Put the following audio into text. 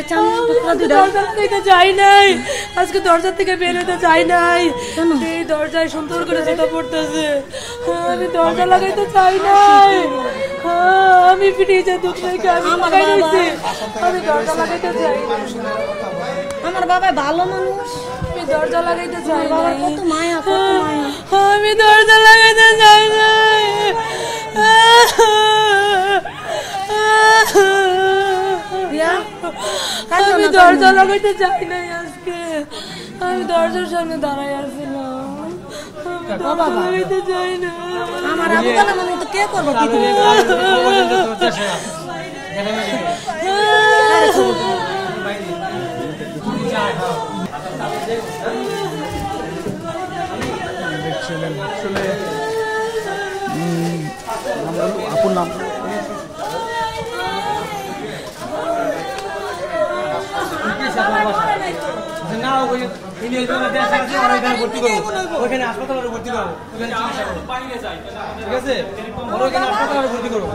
দরজা লাগাইতে যাই নাই, আজকে দরজা থেকে বের হতে যাই নাই, এই দরজায় সুন্দর করে জুতা পড়তেছে। আমি দরজা লাগাইতে চাই নাই, আমি ফ্রিজে দুধ রেখে আমি লাগাই দিয়েছি, আমি দরজা লাগাইতে চাই। আমার বাবা ভালো মানুষ, আমি দরজা লাগাইতে চাই না, কত মায়া, আমি দরজা লাগাইতে চাই নাই। আমি দরজা লাগাইতে চাই নাই আজকে, আমি দরজার সামনে দাঁড়াই আসছিলাম, আমি দরজা লাগাইতে চাই না। আমার আবু তালা মানে তো কে করবো আপুর নাম না ভর্তি করবো, ওইখানে হাসপাতালে ভর্তি করবো, ঠিক আছে, ওইখানে হাসপাতালে ভর্তি করবো।